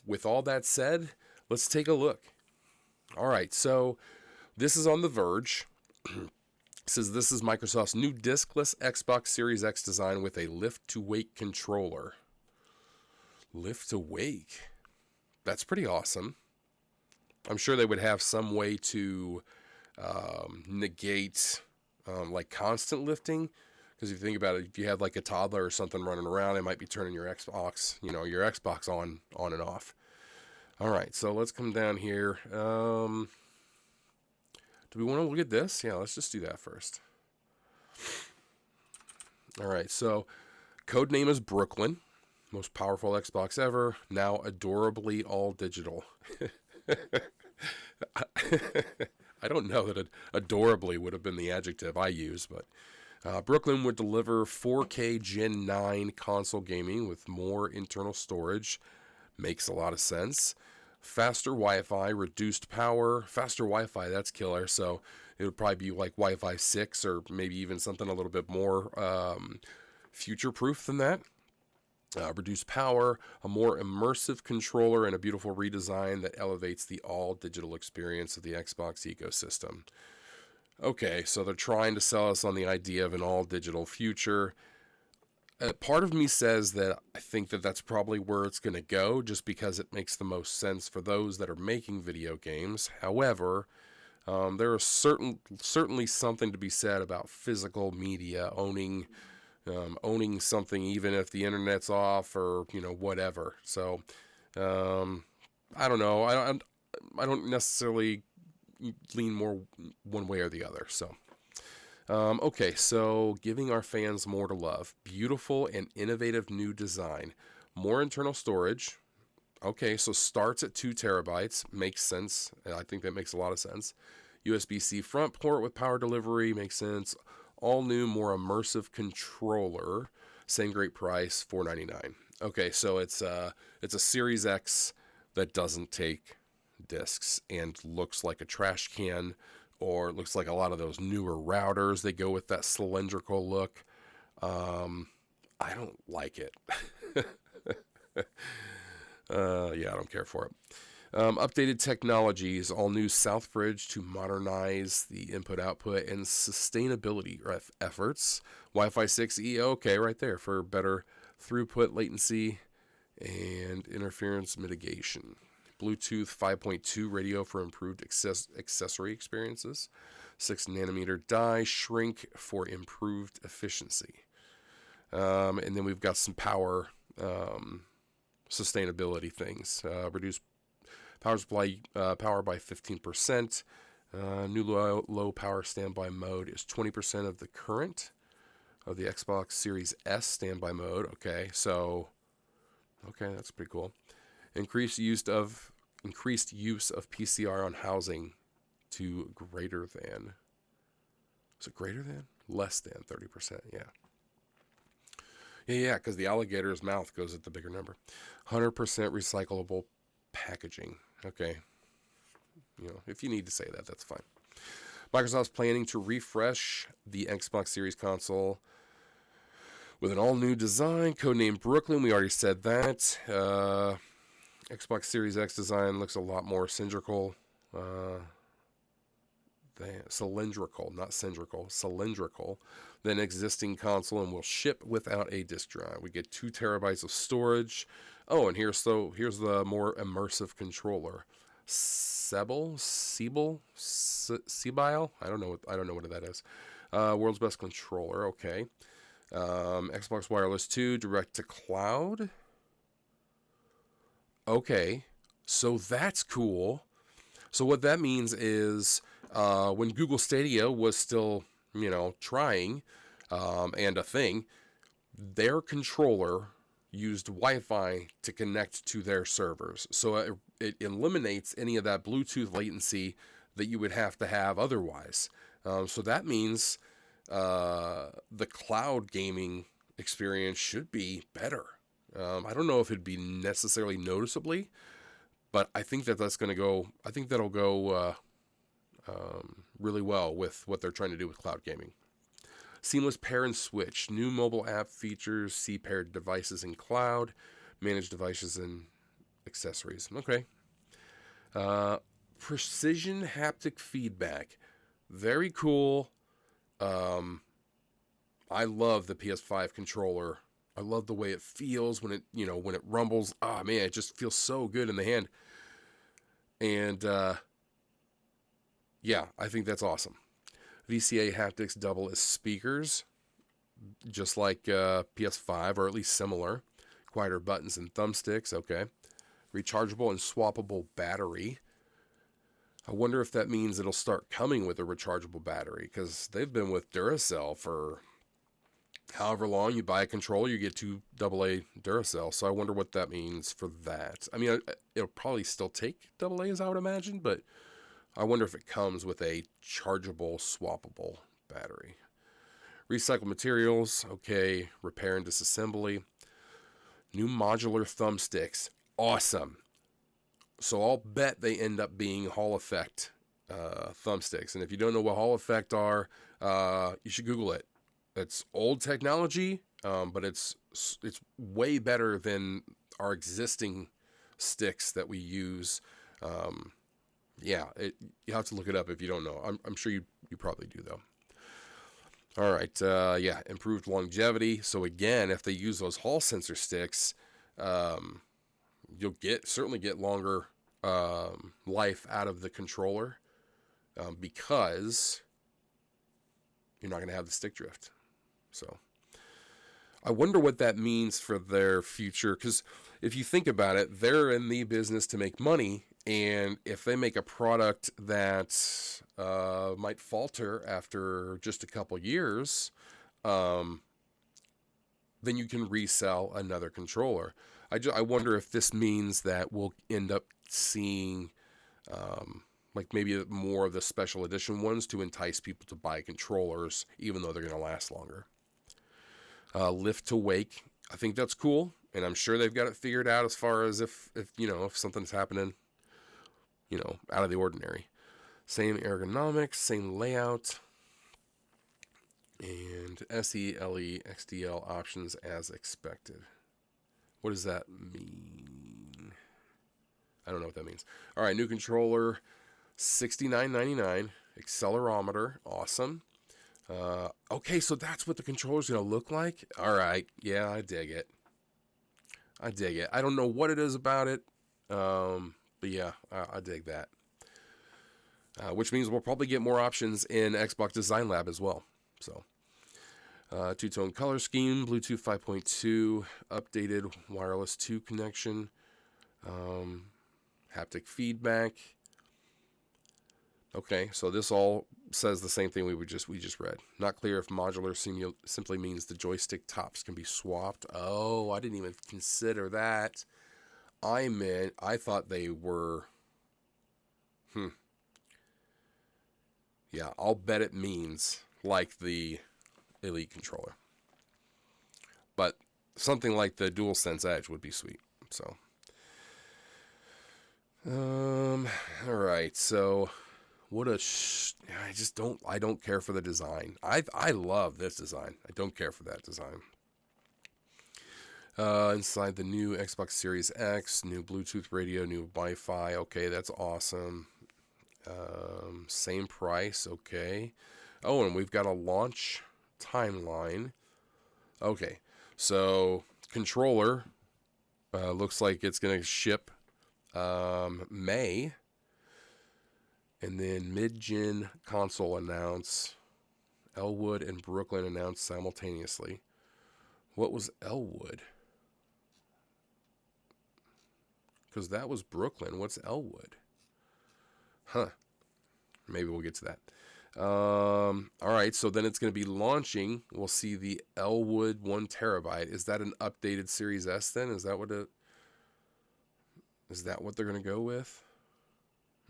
With all that said, let's take a look. All right, so this is on The Verge. It says this is Microsoft's new diskless Xbox Series X design with a lift-to-wake controller. Lift-to-wake? That's pretty awesome. I'm sure they would have some way to negate like constant lifting. Because if you think about it, if you have like a toddler or something running around, it might be turning your Xbox, your Xbox on and off. All right, so let's come down here. Do we want to look at this? Yeah, let's just do that first. All right, so codename is Brooklyn. Most powerful Xbox ever. Now adorably all digital. I don't know that adorably would have been the adjective I use, but Brooklyn would deliver 4K Gen 9 console gaming with more internal storage. Makes a lot of sense. Faster Wi-Fi, reduced power. Faster Wi-Fi, that's killer. So it would probably be like Wi-Fi 6 or maybe even something a little bit more future-proof than that. Reduced power, a more immersive controller, and a beautiful redesign that elevates the all-digital experience of the Xbox ecosystem. Okay, so they're trying to sell us on the idea of an all-digital future. Part of me says that I think that that's probably where it's going to go, just because it makes the most sense for those that are making video games. However, there is certainly something to be said about physical media, owning something even if the internet's off or whatever. So I don't know. I don't necessarily lean more one way or the other. So. Okay, so giving our fans more to love. Beautiful and innovative new design. More internal storage. Okay, so starts at 2 terabytes. Makes sense. I think that makes a lot of sense. USB-C front port with power delivery. Makes sense. All new, more immersive controller. Same great price, $499. Okay, so it's a Series X that doesn't take discs and looks like a trash can. Or it looks like a lot of those newer routers. They go with that cylindrical look. I don't like it. Yeah, I don't care for it. Updated technologies, all new Southbridge to modernize the input-output and sustainability efforts. Wi-Fi 6E, okay, right there for better throughput, latency, and interference mitigation. Bluetooth 5.2 radio for improved accessory experiences. 6nm die shrink for improved efficiency. And then we've got some power sustainability things. Reduce power supply power by 15%. New low power standby mode is 20% of the current of the Xbox Series S standby mode. Okay, that's pretty cool. Increased use of PCR on housing to greater than. Is it greater than? Less than 30%. Yeah. Yeah, because the alligator's mouth goes at the bigger number. 100% recyclable packaging. Okay. If you need to say that, that's fine. Microsoft's planning to refresh the Xbox Series console with an all-new design, codenamed Brooklyn. We already said that. Xbox Series X design looks a lot more cylindrical. Cylindrical, not cylindrical, cylindrical than existing console, and will ship without a disk drive. We get 2 terabytes of storage. Oh, and here's the more immersive controller. Sebile? I don't know what that is. World's best controller. Okay. Xbox Wireless 2 direct to cloud. Okay, so that's cool. So what that means is when Google Stadia was still, trying and a thing, their controller used Wi-Fi to connect to their servers. So it eliminates any of that Bluetooth latency that you would have to have otherwise. So that means the cloud gaming experience should be better. I don't know if it'd be necessarily noticeably, but I think that's going to go. I think that'll go really well with what they're trying to do with cloud gaming. Seamless pair and switch. New mobile app features. See paired devices in cloud. Manage devices in accessories. Okay. Uh, precision haptic feedback. Very cool. Um, I love the PS5 controller. I love the way it feels when it rumbles. Ah, man, it just feels so good in the hand. And yeah, I think that's awesome. VCA haptics double as speakers, just like PS5, or at least similar. Quieter buttons and thumbsticks. Okay. Rechargeable and swappable battery. I wonder if that means it'll start coming with a rechargeable battery, because they've been with Duracell for however long. You buy a controller, you get two AA Duracell. So I wonder what that means for that. I mean, it'll probably still take AA's, I would imagine, but I wonder if it comes with a chargeable, swappable battery. Recycled materials, okay. Repair and disassembly. New modular thumbsticks, awesome. So I'll bet they end up being Hall Effect thumbsticks. And if you don't know what Hall Effect are, you should Google it. It's old technology, but it's way better than our existing sticks that we use. Yeah, you have to look it up if you don't know. I'm sure you probably do, though. All right, yeah, improved longevity. So again, if they use those Hall sensor sticks, you'll certainly get longer life out of the controller, because you're not going to have the stick drift. So I wonder what that means for their future, because if you think about it, they're in the business to make money, and if they make a product that might falter after just a couple years, then you can resell another controller. I wonder if this means that we'll end up seeing like maybe more of the special edition ones to entice people to buy controllers, even though they're going to last longer. Lift to wake, I think that's cool, and I'm sure they've got it figured out as far as if something's happening, out of the ordinary. Same ergonomics, same layout, and SE, LE, XDL options as expected. What does that mean? I don't know what that means. All right, new controller, $69.99. Accelerometer, awesome. Okay, so that's what the controller's going to look like? All right, yeah, I dig it. I don't know what it is about it, but yeah, I dig that. Which means we'll probably get more options in Xbox Design Lab as well. So, two-tone color scheme, Bluetooth 5.2, updated wireless 2 connection, haptic feedback. Okay, so this all says the same thing we just read. Not clear if modular simply means the joystick tops can be swapped. Oh, I didn't even consider that. I thought they were. Yeah, I'll bet it means like the Elite controller. But something like the DualSense Edge would be sweet. So, all right. So, I don't care for the design. I love this design. I don't care for that design. Inside the new Xbox Series X, new Bluetooth radio, new Wi-Fi. Okay, that's awesome. Same price. Okay. Oh, and we've got a launch timeline. Okay, so controller looks like it's going to ship May. And then mid-gen console announce. Elwood and Brooklyn announced simultaneously. What was Elwood? Because that was Brooklyn. What's Elwood? Huh. Maybe we'll get to that. All right, so then it's going to be launching. We'll see the Elwood 1 terabyte. Is that an updated Series S then? Is that what they're going to go with?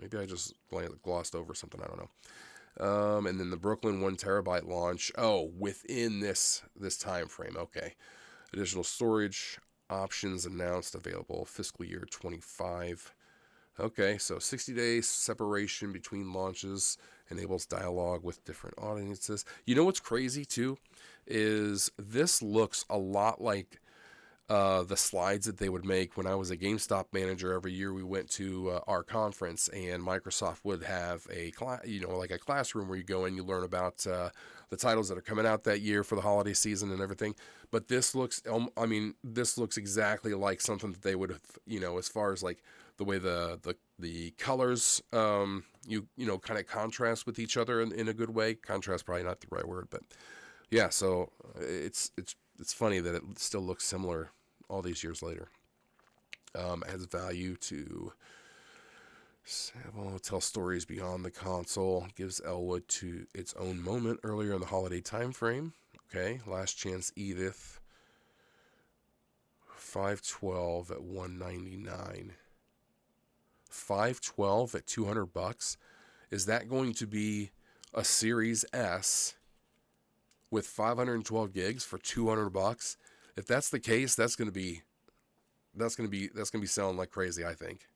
Maybe I just glossed over something. I don't know. And then the Brooklyn 1 terabyte launch. Oh, within this time frame. Okay. Additional storage options announced, available fiscal year 25. Okay, so 60 days separation between launches enables dialogue with different audiences. You know what's crazy too is this looks a lot like the slides that they would make. When I was a GameStop manager, every year we went to our conference, and Microsoft would have a like a classroom where you go and you learn about the titles that are coming out that year for the holiday season and everything. But this looks, this looks exactly like something that they would have, as far as like the way the colors, kind of contrast with each other in a good way. Contrast probably not the right word, but yeah. So it's funny that it still looks similar all these years later. Adds value to tell stories beyond the console. Gives Elwood to its own moment earlier in the holiday time frame. Okay, Last Chance Edith. 512 at 199. 512 at $200. Is that going to be a Series S with 512 gigs for $200? If that's the case, that's going to be selling like crazy, I think.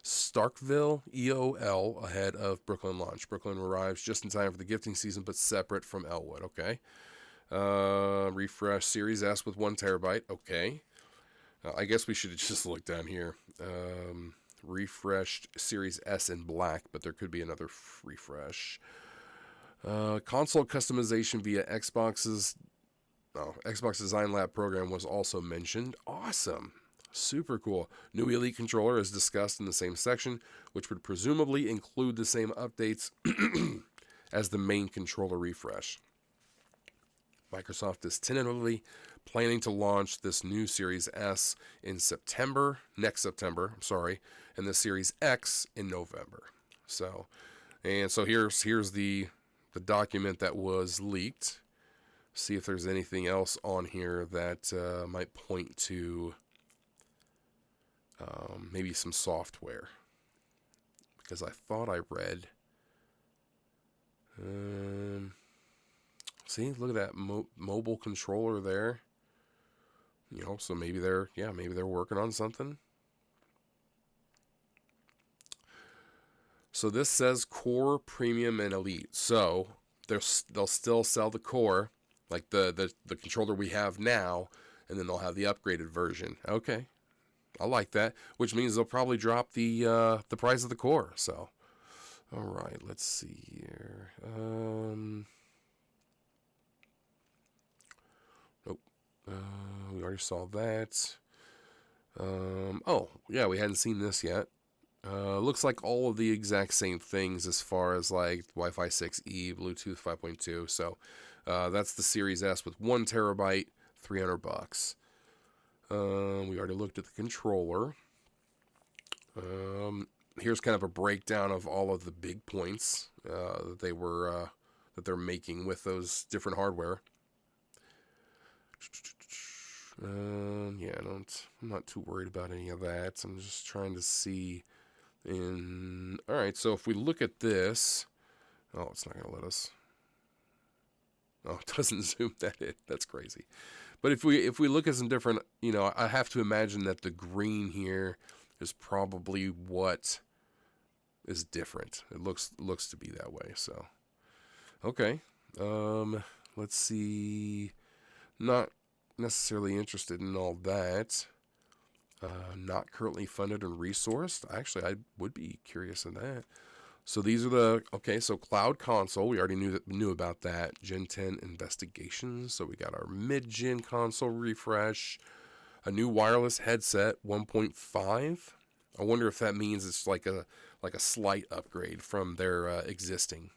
Starkville EOL ahead of Brooklyn launch. Brooklyn arrives just in time for the gifting season, but separate from Elwood. Okay. Refresh Series S with 1 terabyte. Okay. I guess we should just look down here. Refreshed Series S in black, but there could be another refresh. Console customization via Xbox Design Lab program was also mentioned. Awesome. Super cool. New Elite controller is discussed in the same section, which would presumably include the same updates as the main controller refresh. Microsoft is tentatively planning to launch this new Series S in next September, and the Series X in November. So here's the document that was leaked. See if there's anything else on here that might point to maybe some software, because I thought I read. See, look at that mobile controller there. So maybe they're working on something. So this says Core, Premium, and Elite. So they'll still sell the Core, like the controller we have now, and then they'll have the upgraded version. Okay, I like that. Which means they'll probably drop the price of the Core. So, all right, let's see here. We already saw that. Oh, yeah, we hadn't seen this yet. Looks like all of the exact same things as far as like Wi-Fi 6E, Bluetooth 5.2. So that's the Series S with 1 terabyte, $300. We already looked at the controller. Here's kind of a breakdown of all of the big points that they're making with those different hardware. I'm not too worried about any of that. I'm just trying to see. All right, so if we look at this, it's not gonna let us. Oh, it doesn't zoom that in. That's crazy. But if we look at some different, I have to imagine that the green here is probably what is different. It looks to be that way. So, okay. Let's see. Not necessarily interested in all that. Not currently funded and resourced. Actually, I would be curious in that. So these are so Cloud Console, we already knew about that. Gen 10 investigations. So we got our mid-gen console refresh, a new wireless headset 1.5. I wonder if that means it's like a slight upgrade from their existing,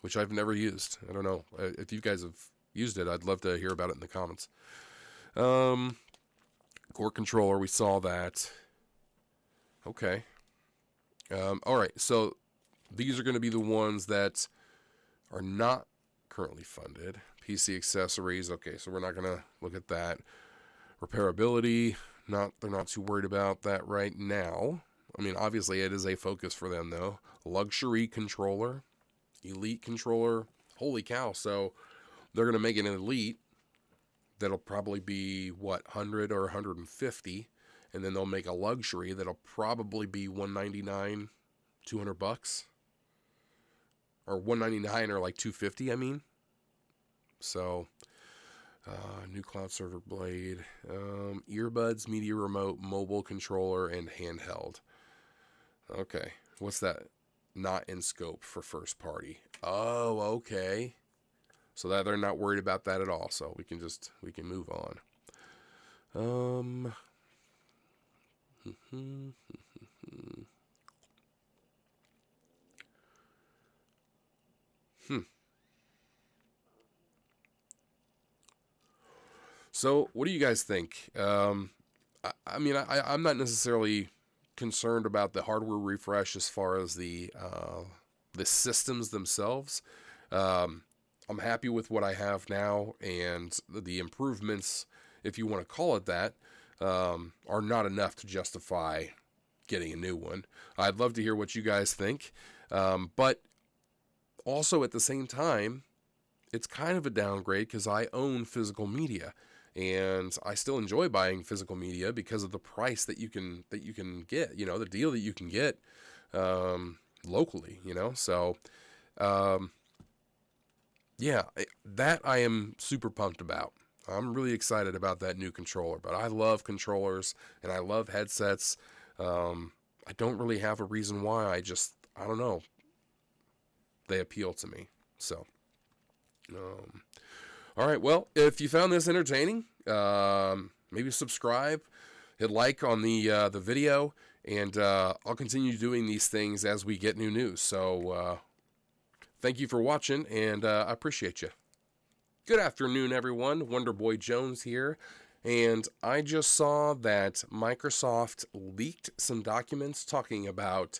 which I've never used. I don't know. If you guys have used it, I'd love to hear about it in the comments. Core controller, we saw that. Okay. All right, so these are going to be the ones that are not currently funded. PC accessories, okay, so we're not going to look at that. Repairability, they're not too worried about that right now. I mean, obviously it is a focus for them, though. Luxury controller, Elite controller, holy cow, so they're going to make an Elite that'll probably be, 100 or 150, and then they'll make a luxury that'll probably be $199, $200, or $199 or like $250. I mean, so New cloud server blade, earbuds, media remote, mobile controller, and handheld. Okay, what's that? Not in scope for first party. Oh, okay. So that they're not worried about that at all. So we can move on. So what do you guys think? I'm not necessarily concerned about the hardware refresh as far as the systems themselves. Um, I'm happy with what I have now, and the improvements, if you want to call it that, are not enough to justify getting a new one. I'd love to hear what you guys think, but also at the same time, it's kind of a downgrade because I own physical media, and I still enjoy buying physical media because of the price that you can get. You know, the deal that you can get locally. You know, so um, yeah, that I am super pumped about. I'm really excited about that new controller, but I love controllers and I love headsets. I don't really have a reason why. I don't know. They appeal to me. So, um, all right. Well, if you found this entertaining, maybe subscribe, hit like on the video, and I'll continue doing these things as we get new news. So, thank you for watching, and I appreciate you. Good afternoon, everyone. Wonderboy Jones here. And I just saw that Microsoft leaked some documents talking about